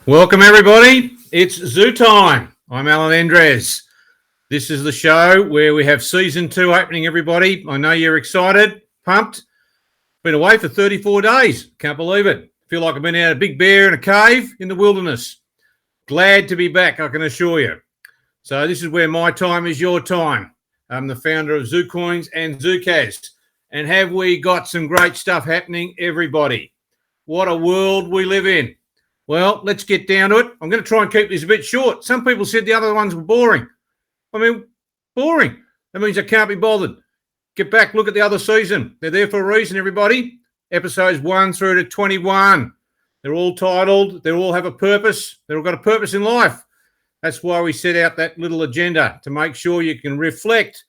Welcome, everybody. It's ZuTime. I'm Alan Andres. This is the show where we have season 2 opening, everybody. I know you're excited, pumped. Been away for 34 days. Can't believe it. Feel like I've been out a big bear in a cave in the wilderness. Glad to be back, I can assure you. So this is where my time is your time. I'm the founder of ZuCoins and ZuCaz. And have we got some great stuff happening, everybody? What a world we live in. Well, let's get down to it. I'm going to try and keep this a bit short. Some people said the other ones were boring. I mean, boring. That means I can't be bothered. Get back, look at the other season. They're there for a reason, everybody. Episodes 1 through to 21. They're all titled. They all have a purpose. They've all got a purpose in life. That's why we set out that little agenda, to make sure you can reflect.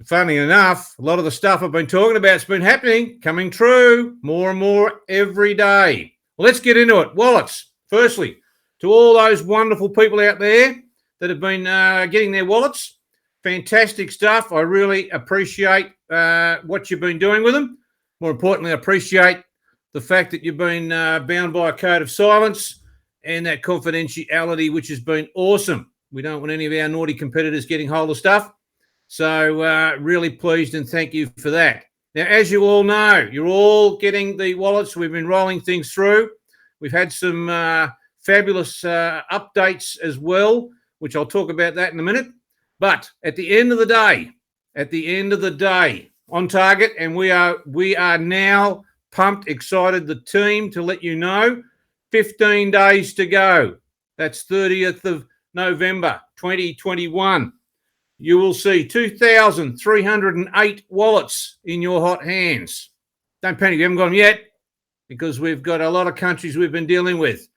Funny enough, a lot of the stuff I've been talking about has been happening, coming true more and more every day. Well, let's get into it. Wallets. Firstly, to all those wonderful people out there that have been getting their wallets, fantastic stuff. I really appreciate what you've been doing with them. More importantly, I appreciate the fact that you've been bound by a code of silence and that confidentiality, which has been awesome. We don't want any of our naughty competitors getting hold of stuff. So really pleased and thank you for that. Now, as you all know, you're all getting the wallets. We've been rolling things through. We've had some fabulous updates as well, which I'll talk about that in a minute. But at the end of the day, on target, and we are now pumped, excited, the team, to let you know, 15 days to go. That's 30th of November, 2021. You will see 2,308 wallets in your hot hands. Don't panic, we haven't got them yet, because we've got a lot of countries we've been dealing with.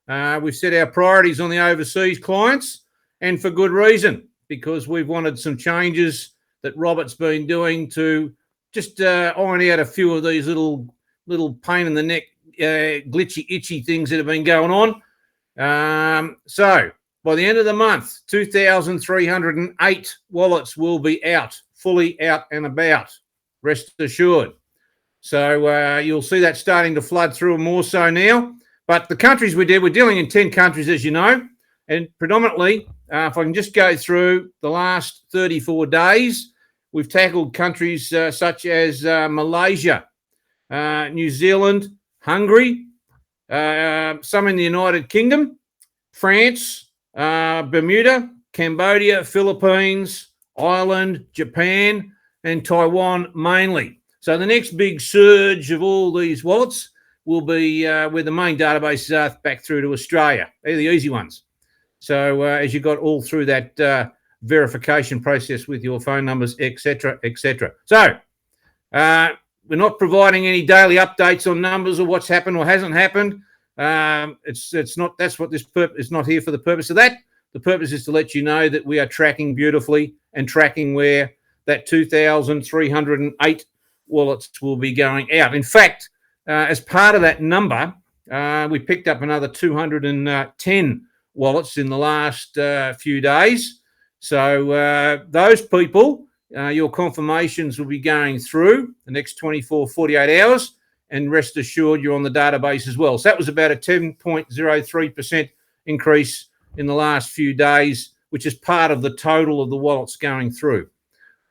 We've set our priorities on the overseas clients, and for good reason, because we've wanted some changes that Robert's been doing to just iron out a few of these little pain in the neck, glitchy, itchy things that have been going on. So by the end of the month, 2,308 wallets will be out, fully out and about, rest assured. So you'll see that starting to flood through more so now. But the countries we're dealing in 10 countries, as you know, and predominantly, if I can just go through the last 34 days, we've tackled countries such as Malaysia, New Zealand, Hungary, some in the United Kingdom, France, Bermuda, Cambodia, Philippines, Ireland, Japan, and Taiwan mainly. So the next big surge of all these wallets will be where the main databases are, back through to Australia. They're the easy ones. So as you got all through that verification process with your phone numbers, etc., etc. So we're not providing any daily updates on numbers or what's happened or hasn't happened. It's not. That's what this purpose is not here for. The purpose of that. The purpose is to let you know that we are tracking beautifully and tracking where that 2,308 wallets will be going out. In fact, as part of that number, we picked up another 210 wallets in the last few days. So those people, your confirmations will be going through the next 24, 48 hours. And rest assured, you're on the database as well. So that was about a 10.03% increase in the last few days, which is part of the total of the wallets going through.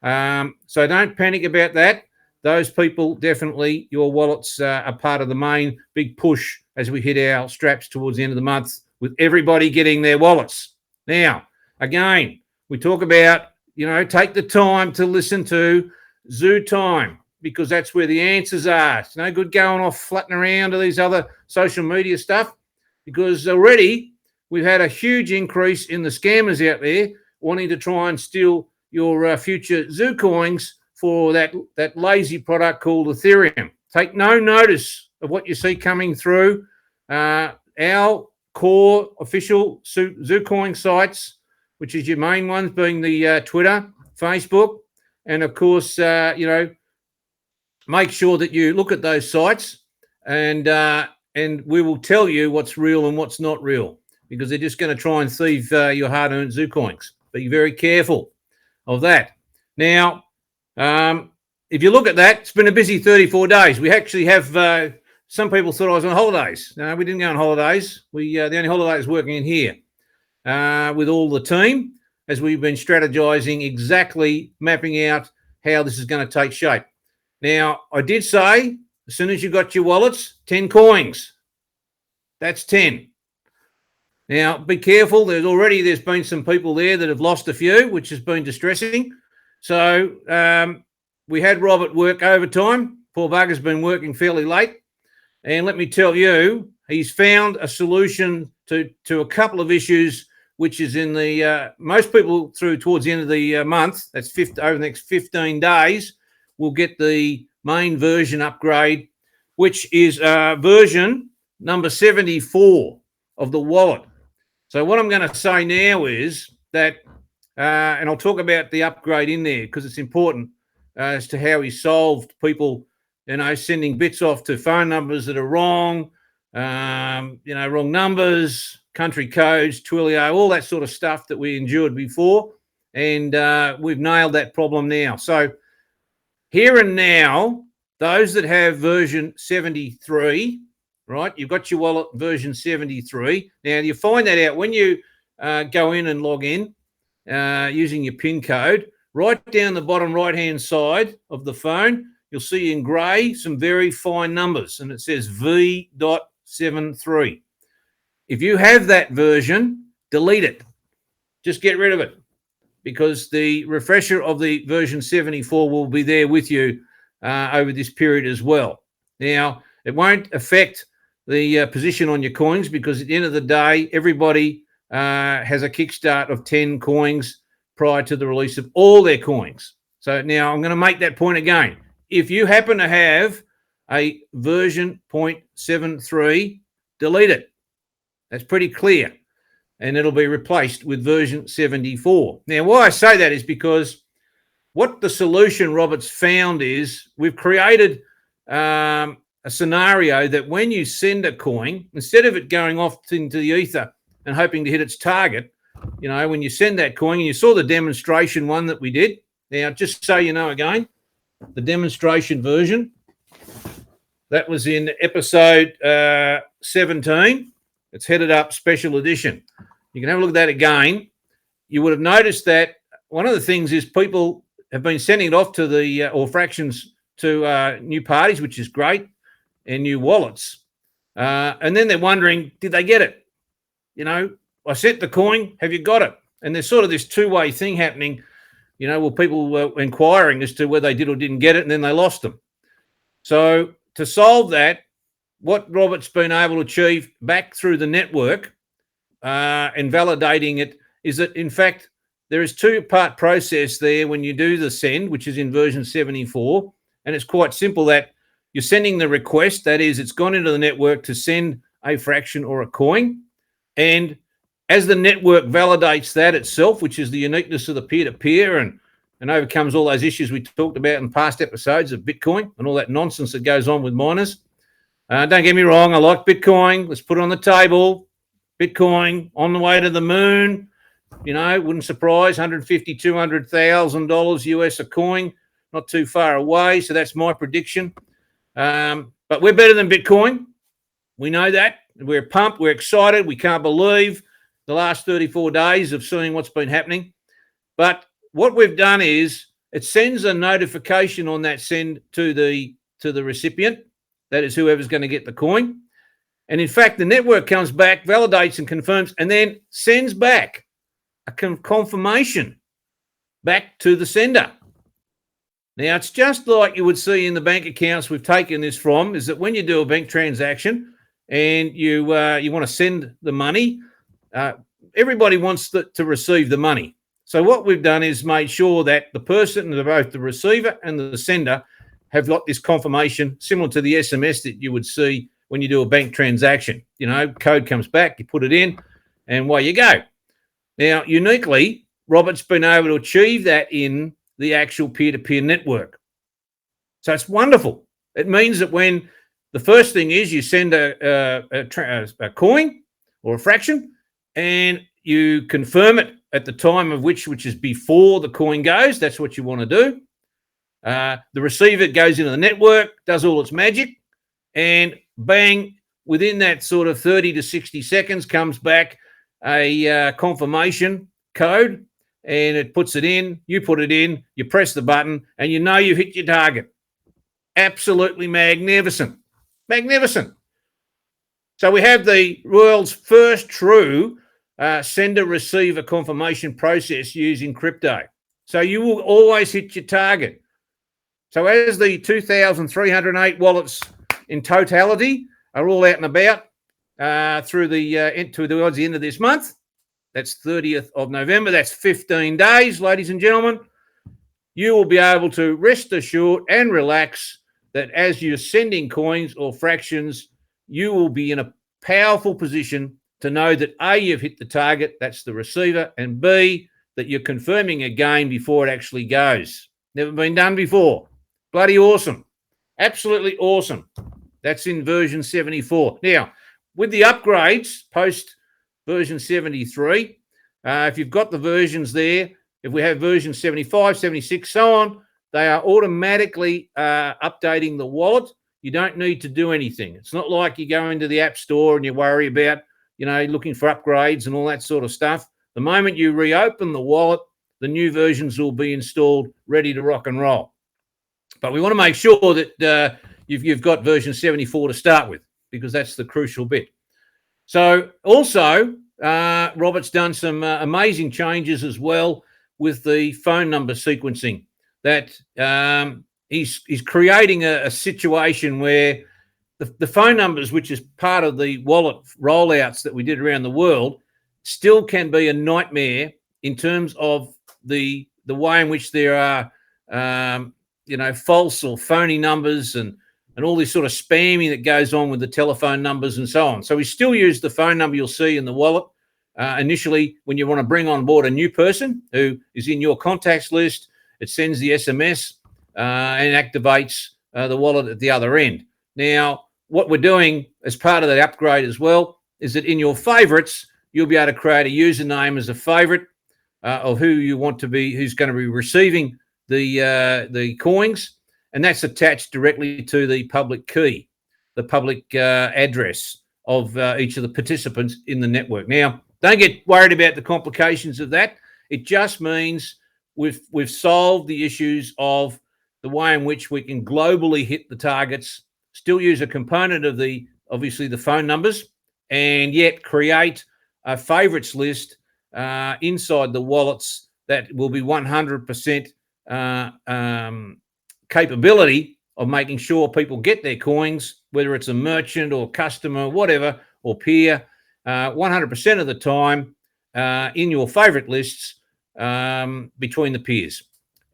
So don't panic about that. Those people, definitely, your wallets are part of the main big push as we hit our straps towards the end of the month, with everybody getting their wallets. Now, again, we talk about, take the time to listen to ZuTime, because that's where the answers are. It's no good going off flatting around to these other social media stuff, because already we've had a huge increase in the scammers out there wanting to try and steal your future ZuCoins for that lazy product called Ethereum. Take no notice of what you see coming through our core official ZuCoin sites, which is your main ones being the Twitter, Facebook, and of course, make sure that you look at those sites, and we will tell you what's real and what's not real, because they're just going to try and thieve your hard-earned ZuCoins. Be very careful of that. Now, if you look at that, it's been a busy 34 days. We actually have some people thought I was on holidays. No, we didn't go on holidays. The only holiday is working in here with all the team as we've been strategizing, exactly mapping out how this is going to take shape. Now, I did say, as soon as you got your wallets, 10 coins. That's 10. Now, be careful. There's been some people there that have lost a few, which has been distressing. So we had Robert work overtime. Poor bugger's been working fairly late. And let me tell you, he's found a solution to a couple of issues, which is in the most people through towards the end of the month, that's over the next 15 days, will get the main version upgrade, which is version number 74 of the wallet. So what I'm going to say now is that, and I'll talk about the upgrade in there because it's important as to how he solved people, sending bits off to phone numbers that are wrong, wrong numbers, country codes, Twilio, all that sort of stuff that we endured before. And we've nailed that problem now. So here and now, those that have version 73, right, you've got your wallet version 73. Now, you find that out when you go in and log in using your PIN code. Right down the bottom right-hand side of the phone, you'll see in grey some very fine numbers, and it says V.73. If you have that version, delete it. Just get rid of it because the refresher of the version 74 will be there with you over this period as well. Now, it won't affect the position on your coins because at the end of the day, everybody has a kickstart of 10 coins prior to the release of all their coins. So now I'm going to make that point again. If you happen to have a version 0.73, delete it. That's pretty clear. And it'll be replaced with version 74. Now, why I say that is because what the solution Robert's found is we've created a scenario that when you send a coin, instead of it going off into the ether and hoping to hit its target, when you send that coin, and you saw the demonstration one that we did. Now, just so you know again, the demonstration version, that was in episode 17. It's headed up special edition. You can have a look at that again. You would have noticed that one of the things is people have been sending it off to the or fractions to new parties, which is great, and new wallets. And then they're wondering, did they get it? I sent the coin. Have you got it? And there's sort of this two-way thing happening. People were inquiring as to whether they did or didn't get it, and then they lost them. So to solve that, what Robert's been able to achieve back through the network and validating it is that, in fact, there is two-part process there when you do the send, which is in version 74. And it's quite simple that you're sending the request. That is, it's gone into the network to send a fraction or a coin. And as the network validates that itself, which is the uniqueness of the peer-to-peer and overcomes all those issues we talked about in past episodes of Bitcoin and all that nonsense that goes on with miners. Don't get me wrong, I like Bitcoin. Let's put it on the table. Bitcoin on the way to the moon. Wouldn't surprise, $150,000, $200,000 US a coin, not too far away. So that's my prediction. But we're better than Bitcoin. We know that. We're pumped. We're excited. We can't believe the last 34 days of seeing what's been happening. But what we've done is it sends a notification on that send to the recipient. That is whoever's going to get the coin. And in fact, the network comes back, validates and confirms, and then sends back a confirmation back to the sender. Now, it's just like you would see in the bank accounts we've taken this from, is that when you do a bank transaction and you want to send the money, everybody wants to receive the money. So what we've done is made sure that the person, both the receiver and the sender, have got this confirmation similar to the SMS that you would see when you do a bank transaction. Code comes back, you put it in, and away you go. Now, uniquely, Robert's been able to achieve that in the actual peer-to-peer network. So it's wonderful. It means that when the first thing is you send a coin or a fraction and you confirm it at the time of which is before the coin goes. That's what you want to do. The receiver goes into the network, does all its magic, and bang, within that sort of 30 to 60 seconds comes back a confirmation code, and it puts it in, you put it in, you press the button, and you know you've hit your target. Absolutely magnificent. Magnificent. So we have the world's first true sender-receiver confirmation process using crypto. So you will always hit your target. So as the 2,308 wallets in totality are all out and about through towards the end of this month, that's 30th of November, that's 15 days, ladies and gentlemen, you will be able to rest assured and relax that as you're sending coins or fractions, you will be in a powerful position to know that A, you've hit the target, that's the receiver, and B, that you're confirming again before it actually goes. Never been done before. Bloody awesome. Absolutely awesome. That's in version 74. Now, with the upgrades post version 73, if you've got the versions there, if we have version 75, 76, so on, they are automatically updating the wallet. You don't need to do anything. It's not like you go into the App Store and you worry about, looking for upgrades and all that sort of stuff. The moment you reopen the wallet, the new versions will be installed, ready to rock and roll. But we want to make sure that you've got version 74 to start with, because that's the crucial bit. So also, Robert's done some amazing changes as well with the phone number sequencing. That he's creating a situation where the phone numbers, which is part of the wallet rollouts that we did around the world, still can be a nightmare in terms of the way in which there are false or phony numbers and all this sort of spamming that goes on with the telephone numbers and so on. So we still use the phone number you'll see in the wallet initially when you want to bring on board a new person who is in your contacts list. It sends the SMS and activates the wallet at the other end. Now, what we're doing as part of that upgrade as well is that in your favorites, you'll be able to create a username as a favorite of who you want to be, who's going to be receiving the coins, and that's attached directly to the public key, the public address of each of the participants in the network. Now, don't get worried about the complications of that. It just means we've solved the issues of the way in which we can globally hit the targets, still use a component of obviously the phone numbers, and yet create a favorites list inside the wallets that will be 100% capability of making sure people get their coins, whether it's a merchant or customer, whatever, or peer, 100% of the time in your favorite lists between the peers.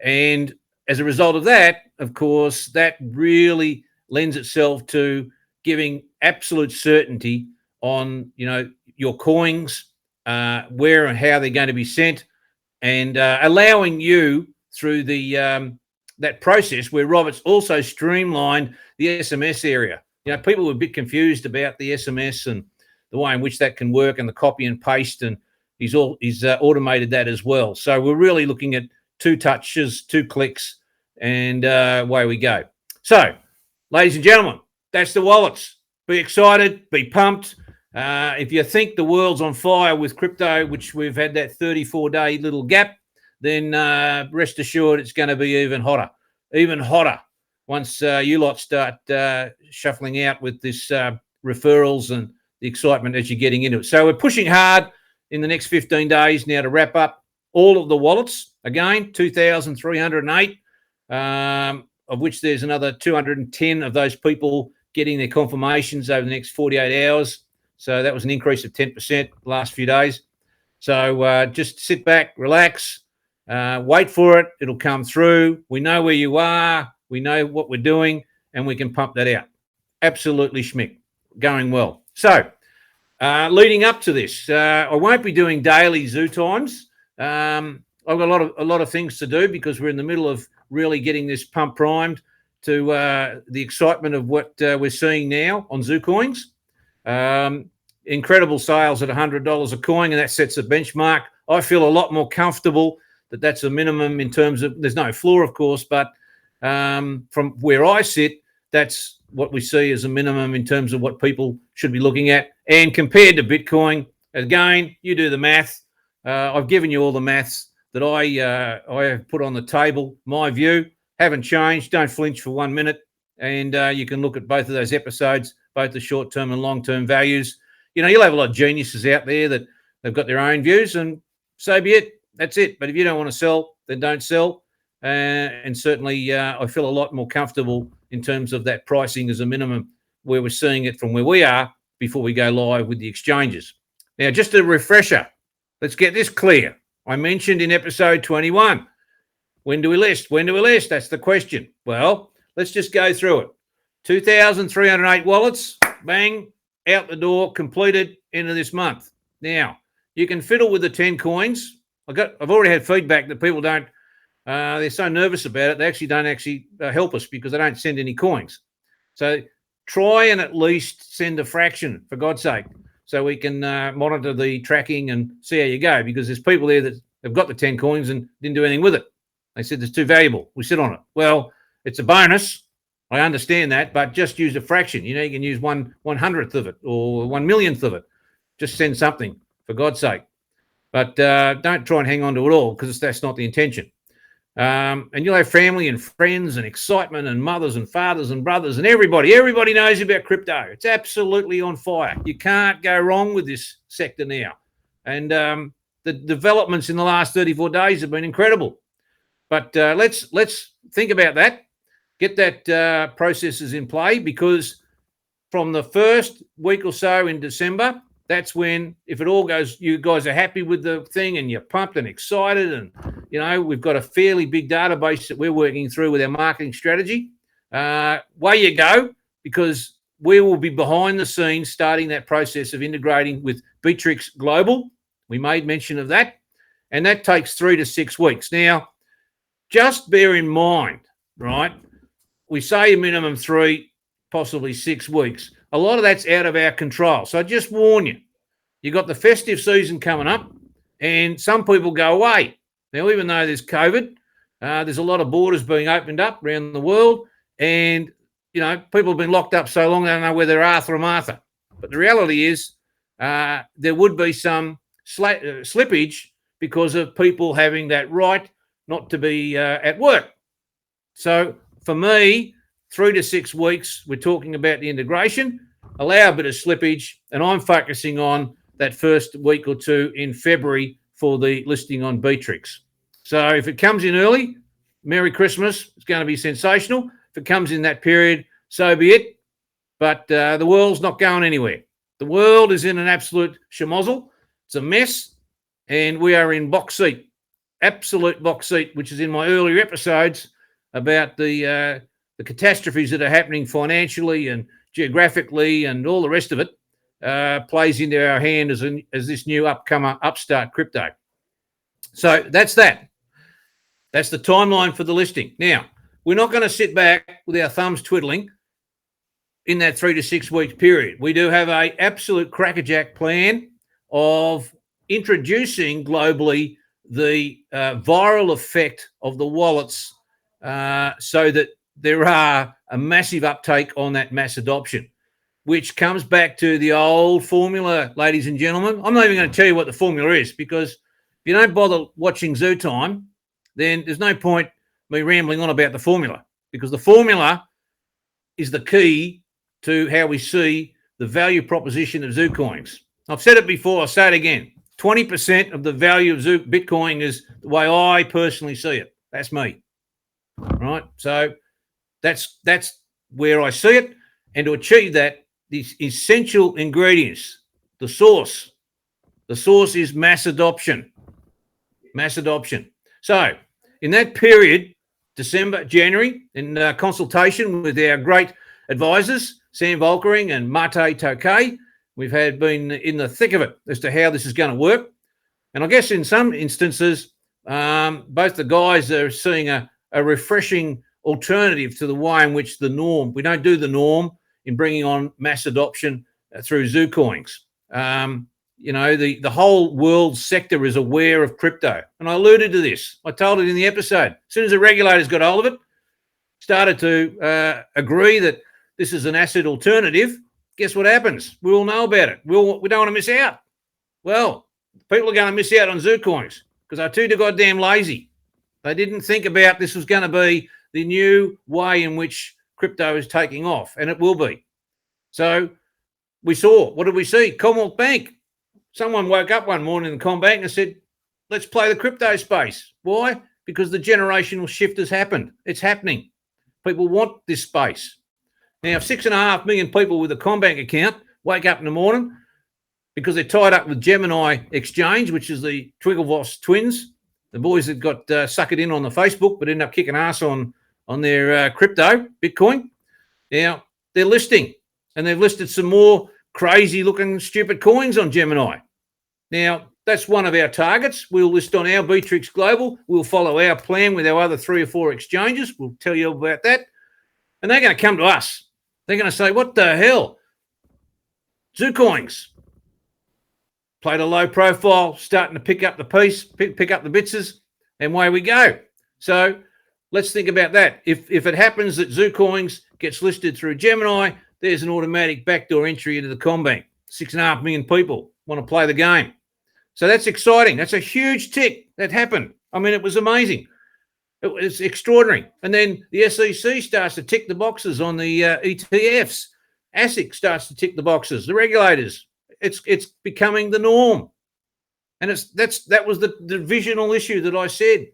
And as a result of that, of course, that really lends itself to giving absolute certainty on, your coins, where and how they're going to be sent, and allowing you through that process where Robert's also streamlined the SMS area. People were a bit confused about the SMS and the way in which that can work and the copy and paste, and he's automated that as well. So we're really looking at 2 touches, 2 clicks, and away we go. So, ladies and gentlemen, that's the wallets. Be excited, be pumped. If you think the world's on fire with crypto, which we've had that 34-day little gap, then rest assured it's going to be even hotter once you lot start shuffling out with this referrals and the excitement as you're getting into it. So we're pushing hard in the next 15 days now to wrap up all of the wallets. Again, 2,308, of which there's another 210 of those people getting their confirmations over the next 48 hours. So that was an increase of 10% the last few days. So just sit back, relax, wait for it. It'll come through. We know where you are. We know what we're doing, and we can pump that out. Absolutely schmick. Going well. So leading up to this, I won't be doing daily ZuTimes. I've got a lot of things to do because we're in the middle of really getting this pump primed to the excitement of what we're seeing now on ZuCoins. Incredible sales at $100 a coin, and that sets a benchmark. I feel a lot more comfortable that that's a minimum in terms of, there's no floor, of course, but from where I sit, that's what we see as a minimum in terms of what people should be looking at. And compared to Bitcoin, again, you do the math. I've given you all the maths that I have put on the table. My view, haven't changed. Don't flinch for 1 minute. And you can look at both of those episodes, both the short-term and long-term values. You'll have a lot of geniuses out there that they've got their own views, and so be it. That's it. But if you don't want to sell, then don't sell. And certainly I feel a lot more comfortable in terms of that pricing as a minimum where we're seeing it from where we are before we go live with the exchanges. Now, just a refresher. Let's get this clear. I mentioned in episode 21, when do we list? When do we list? That's the question. Well, let's just go through it. 2,308 wallets, bang, out the door, completed end of this month. Now, you can fiddle with the 10 coins. I've already had feedback that people don't, they're so nervous about it, they actually don't help us because they don't send any coins. So try and at least send a fraction, for God's sake, so we can monitor the tracking and see how you go, because there's people there that have got the 10 coins and didn't do anything with it. They said it's too valuable. We sit on it. Well, it's a bonus. I understand that, but just use a fraction. You can use 1/100th of it or 1/1,000,000th of it. Just send something, for God's sake. But don't try and hang on to it all, because that's not the intention. And you'll have family and friends and excitement and mothers and fathers and brothers and everybody. Everybody knows about crypto. It's absolutely on fire. You can't go wrong with this sector now. And the developments in the last 34 days have been incredible. But let's think about that. Get that processes in play, because from the first week or so in December, that's when, if it all goes, you guys are happy with the thing and you're pumped and excited, and we've got a fairly big database that we're working through with our marketing strategy. Way you go, because we will be behind the scenes starting that process of integrating with Beatrix Global. We made mention of that, and that takes 3 to 6 weeks. Now, just bear in mind, right? We say a minimum 3, possibly 6 weeks. A lot of that's out of our control. So I just warn you, you've got the festive season coming up, and some people go away. Now, even though there's COVID, there's a lot of borders being opened up around the world, and, people have been locked up so long they don't know whether they're Arthur or Martha. But the reality is there would be some slippage because of people having that right not to be at work. So for me, 3 to 6 weeks, we're talking about the integration, allow a bit of slippage, and I'm focusing on that first week or two in February for the listing on Beatrix. So if it comes in early, Merry Christmas. It's going to be sensational. If it comes in that period, so be it. But the world's not going anywhere. The world is in an absolute schmozzle. It's a mess, and we are in box seat, absolute box seat, which is in my earlier episodes about the catastrophes that are happening financially and geographically and all the rest of it plays into our hand as this new upstart crypto. So that's that. That's the timeline for the listing. Now, we're not going to sit back with our thumbs twiddling in that 3 to 6 week period. We do have a absolute crackerjack plan of introducing globally the viral effect of the wallets so that there are a massive uptake on that mass adoption, which comes back to the old formula, ladies and gentlemen. I'm not even going to tell you what the formula is, because if you don't bother watching ZuTime, then there's no point me rambling on about the formula, because the formula is the key to how we see the value proposition of ZuCoins. I've said it before, I'll say it again. 20% of the value of Bitcoin is the way I personally see it. That's me. Right? So that's where I see it. And to achieve that, the essential ingredients, the source is mass adoption. Mass adoption. So in that period, December, January, in consultation with our great advisors, Sam Volkering and Mate Tokay, we've been in the thick of it as to how this is going to work. And I guess in some instances, both the guys are seeing a refreshing alternative to the way in which we don't do the norm in bringing on mass adoption through ZuCoins. The whole world sector is aware of crypto. And I alluded to this. I told it in the episode. As soon as the regulators got hold of it, started to agree that this is an asset alternative, guess what happens? We all know about it. We don't want to miss out. Well, people are going to miss out on ZuCoins because they're too goddamn lazy. They didn't think about this was going to be the new way in which crypto is taking off, and it will be. So we saw, what did we see? Commonwealth Bank. Someone woke up one morning in Combank and said, let's play the crypto space. Why? Because the generational shift has happened. It's happening. People want this space. Now, 6.5 million people with a Combank account wake up in the morning because they're tied up with Gemini Exchange, which is the Twigglevoss twins, the boys that got suckered in on the Facebook but ended up kicking ass on their crypto, Bitcoin. Now, they're listing, and they've listed some more crazy-looking stupid coins on Gemini. Now, that's one of our targets. We'll list on our Beatrix Global. We'll follow our plan with our other 3 or 4 exchanges. We'll tell you about that. And they're going to come to us. They're going to say, what the hell? ZuCoins. Played a low profile, starting to pick up the piece, pick up the bitses, and away we go. So let's think about that. If it happens that ZuCoins gets listed through Gemini, there's an automatic backdoor entry into the Combank. 6.5 million people want to play the game. So that's exciting. That's a huge tick that happened. I mean, it was amazing. It was extraordinary. And then the SEC starts to tick the boxes on the ETFs. ASIC starts to tick the boxes. The regulators. It's becoming the norm. And that was the divisional issue that I said.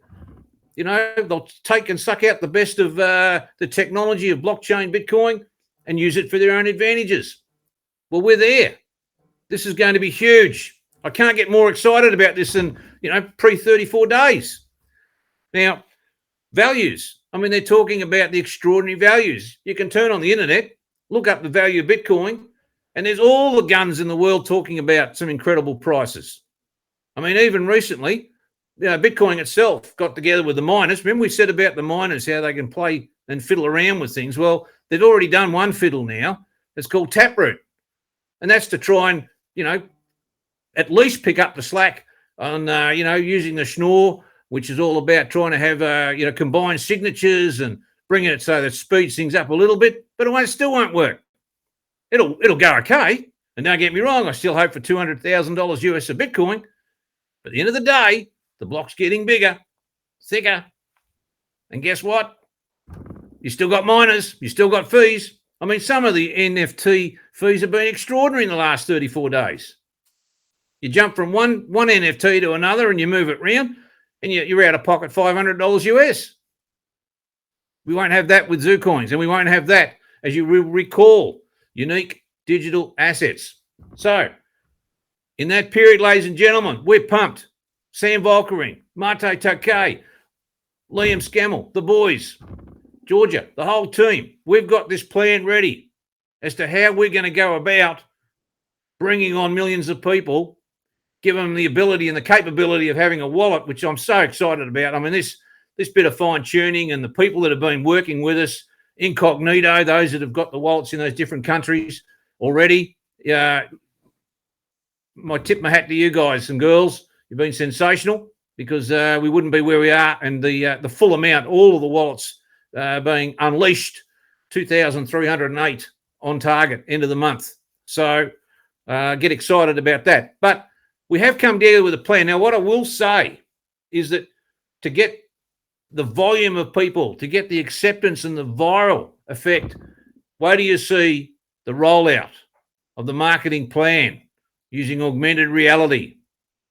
You know, they'll take and suck out the best of the technology of blockchain, Bitcoin, and use it for their own advantages. Well, we're there. This is going to be huge. I can't get more excited about this than, pre-34 days. Now, values. I mean, they're talking about the extraordinary values. You can turn on the internet, look up the value of Bitcoin, and there's all the guns in the world talking about some incredible prices. I mean, even recently, Bitcoin itself got together with the miners. Remember we said about the miners, how they can play and fiddle around with things? Well, they've already done one fiddle now. It's called Taproot. And that's to try and, at least pick up the slack on, using the Schnorr, which is all about trying to have, combined signatures and bringing it so that speeds things up a little bit, but it still won't work. It'll go okay. And don't get me wrong, I still hope for $200,000 US of Bitcoin. But at the end of the day, the block's getting bigger, thicker. And guess what? You still got miners. You still got fees. I mean, some of the NFT fees have been extraordinary in the last 34 days. You jump from one NFT to another and you move it around and you're out of pocket $500 US. We won't have that with ZuCoins, and we won't have that, as you recall, unique digital assets. So in that period, ladies and gentlemen, we're pumped. Sam Volkering, Mate Takei, Liam Scammell, the boys, Georgia, the whole team. We've got this plan ready as to how we're going to go about bringing on millions of people, give them the ability and the capability of having a wallet, which I'm so excited about. I mean, this bit of fine-tuning and the people that have been working with us, incognito, those that have got the wallets in those different countries already, my tip my hat to you guys and girls. You've been sensational, because we wouldn't be where we are, and the full amount, all of the wallets being unleashed, 2,308 on target, end of the month. So get excited about that. But we have come together with a plan. Now, what I will say is that to get the volume of people, to get the acceptance and the viral effect, wait till you see the rollout of the marketing plan using augmented reality,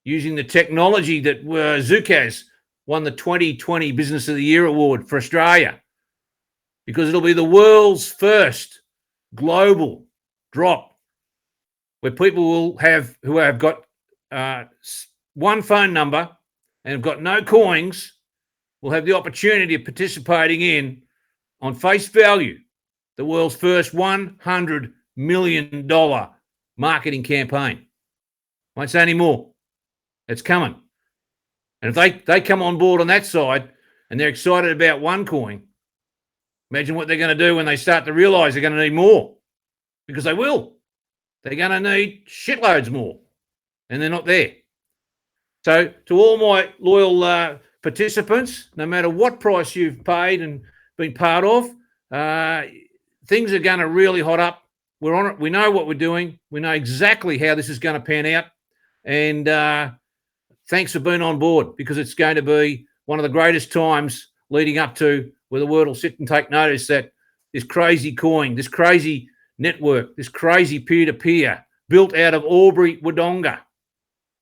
using the technology that Zukaz won the 2020 Business of the Year award for Australia, because it'll be the world's first global drop where people who have got one phone number and have got no coins will have the opportunity of participating in, on face value, the world's first $100 million marketing campaign. Won't say any more. It's coming. And if they come on board on that side and they're excited about OneCoin, imagine what they're going to do when they start to realize they're going to need more, because they will. They're going to need shitloads more, and they're not there. So to all my loyal participants, no matter what price you've paid and been part of, things are going to really hot up. We're on it. We know what we're doing. We know exactly how this is going to pan out. And thanks for being on board, because it's going to be one of the greatest times leading up to where the world will sit and take notice that this crazy coin, this crazy network, this crazy peer-to-peer built out of Albury, Wodonga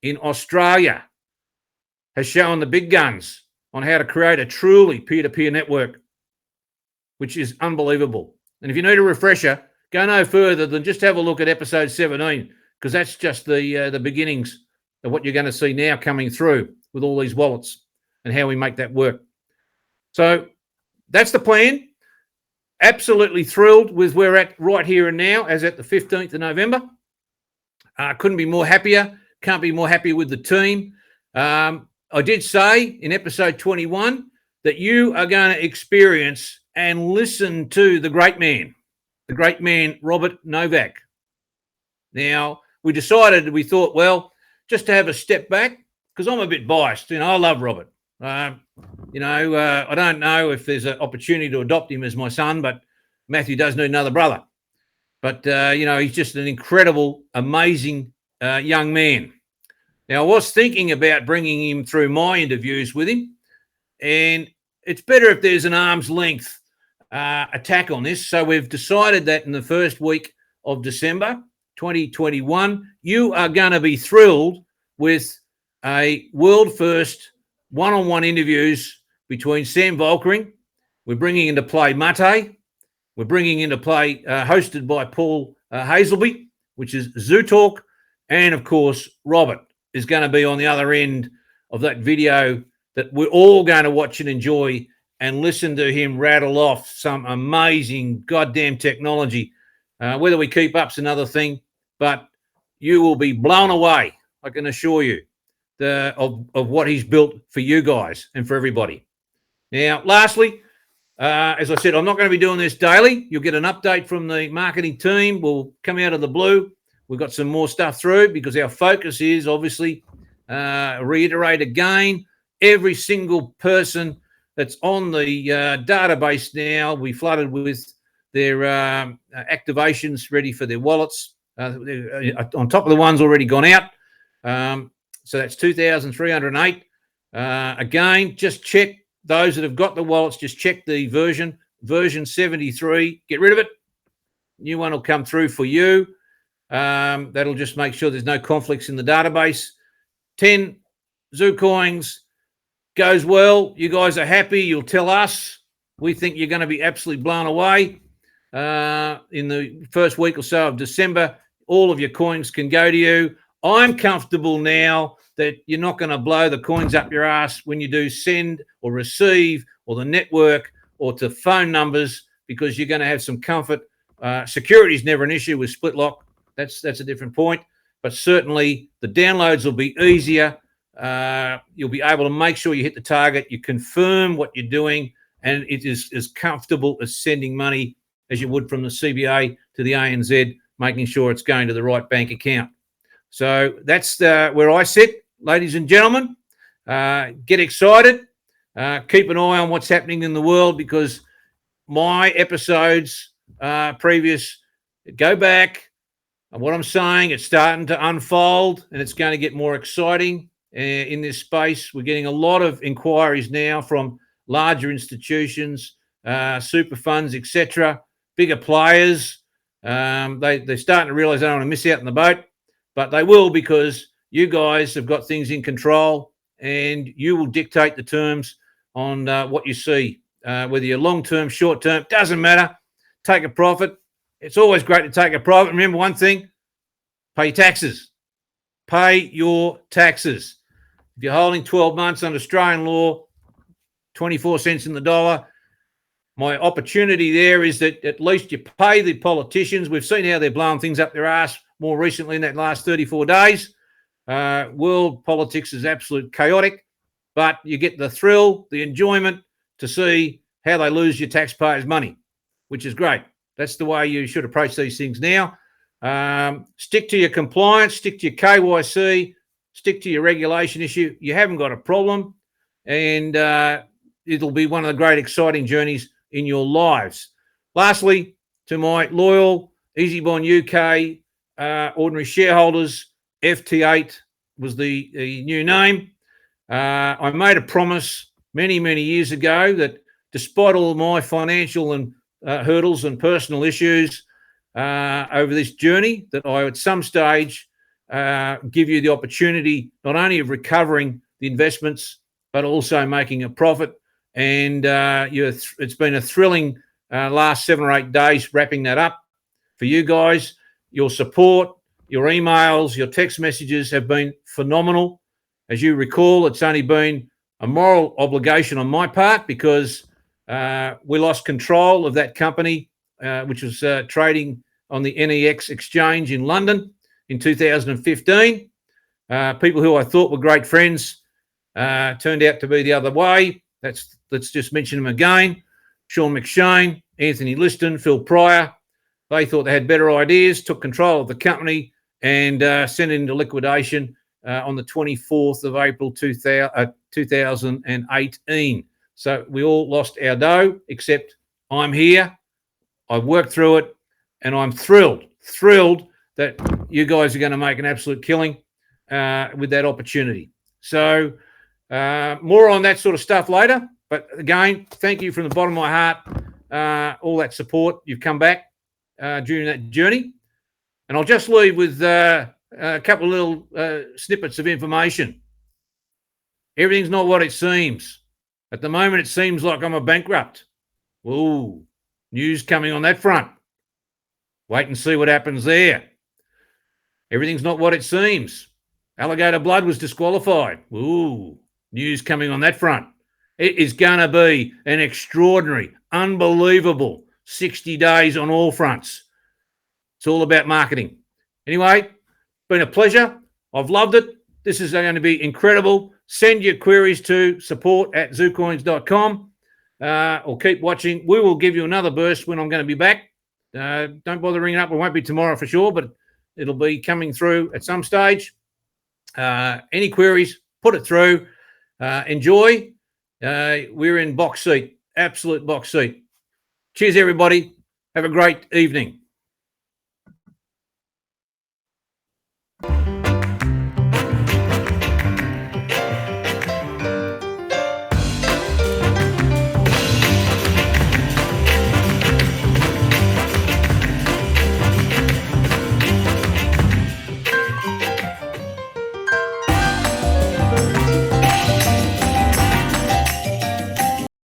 in Australia has shown the big guns on how to create a truly peer-to-peer network, which is unbelievable. And if you need a refresher, go no further than just have a look at episode 17, because that's just the beginnings of what you're going to see now coming through with all these wallets and how we make that work. So that's the plan. Absolutely thrilled with where we're at right here and now, as at the 15th of November. Couldn't be more happier. Can't be more happy with the team. I did say in episode 21 that you are going to experience and listen to the great man, Robert Novak. Now, we thought, well, just to have a step back, because I'm a bit biased. I love Robert. I don't know if there's an opportunity to adopt him as my son, but Matthew does need another brother. But, he's just an incredible, amazing young man. Now, I was thinking about bringing him through my interviews with him, and it's better if there's an arm's length attack on this. So we've decided that in the first week of December 2021, you are going to be thrilled with a world-first one-on-one interviews between Sam Volkering. We're bringing into play Mate. We're bringing into play, hosted by Paul Hazelby, which is ZuTalk. And, of course, Robert is going to be on the other end of that video that we're all going to watch and enjoy and listen to him rattle off some amazing goddamn technology. Whether we keep up's another thing, but you will be blown away, I can assure you, of what he's built for you guys and for everybody. Now, lastly, as I said, I'm not going to be doing this daily. You'll get an update from the marketing team. We'll come out of the blue. We've got some more stuff through, because our focus is obviously, reiterate again, every single person that's on the database now, we flooded with their activations ready for their wallets, on top of the ones already gone out. So that's 2,308. Again, just check those that have got the wallets, just check the version 73. Get rid of it. New one will come through for you. That'll just make sure there's no conflicts in the database. 10 ZuCoins goes well. You guys are happy. You'll tell us. We think you're going to be absolutely blown away. In the first week or so of December, all of your coins can go to you. I'm comfortable now that you're not going to blow the coins up your ass when you do send or receive, or the network, or to phone numbers, because you're going to have some comfort. Security is never an issue with split lock. That's a different point. But certainly the downloads will be easier. You'll be able to make sure you hit the target. You confirm what you're doing, and it is as comfortable as sending money as you would from the CBA to the ANZ, making sure it's going to the right bank account. So that's where I sit, ladies and gentlemen. Get excited. Keep an eye on what's happening in the world, because my episodes previous, go back. And what I'm saying, it's starting to unfold, and it's going to get more exciting in this space. We're getting a lot of inquiries now from larger institutions, super funds, etc., bigger players. They're starting to realise they don't want to miss out on the boat, but they will, because you guys have got things in control, and you will dictate the terms on what you see. Whether you're long-term, short-term, doesn't matter. Take a profit. It's always great to take a profit. Remember one thing, pay your taxes. Pay your taxes. If you're holding 12 months under Australian law, 24 cents in the dollar, my opportunity there is that at least you pay the politicians. We've seen how they're blowing things up their ass more recently in that last 34 days. World politics is absolute chaotic, but you get the thrill, the enjoyment to see how they lose your taxpayers' money, which is great. That's the way you should approach these things now. Stick to your compliance, stick to your KYC, stick to your regulation issue. You haven't got a problem, and it'll be one of the great exciting journeys in your lives. Lastly, to my loyal EasyBond UK ordinary shareholders, FT8 was the new name. I made a promise many, many years ago that despite all of my financial and hurdles and personal issues over this journey, that I at some stage give you the opportunity not only of recovering the investments, but also making a profit. And it's been a thrilling last 7 or 8 days wrapping that up for you guys. Your support, your emails, your text messages have been phenomenal. As you recall, it's only been a moral obligation on my part because we lost control of that company, which was trading on the NEX exchange in London in 2015. People who I thought were great friends turned out to be the other way. Let's just mention them again. Sean McShane, Anthony Liston, Phil Pryor. They thought they had better ideas, took control of the company and sent it into liquidation on the 24th of April 2018. So we all lost our dough, except I'm here. I've worked through it, and I'm thrilled that you guys are going to make an absolute killing with that opportunity. So more on that sort of stuff later. But again, thank you from the bottom of my heart, all that support. You've come back during that journey. And I'll just leave with a couple of little snippets of information. Everything's not what it seems. At the moment, it seems like I'm a bankrupt. Ooh, news coming on that front. Wait and see what happens there. Everything's not what it seems. Alligator Blood was disqualified. Ooh, news coming on that front. It is going to be an extraordinary, unbelievable 60 days on all fronts. It's all about marketing. Anyway, been a pleasure. I've loved it. This is going to be incredible. Send your queries to support@zoocoins.com or keep watching. We will give you another burst when I'm going to be back. Don't bother ringing up. It won't be tomorrow for sure, but it'll be coming through at some stage. Any queries, put it through. Enjoy. We're in box seat, absolute box seat. Cheers, everybody. Have a great evening.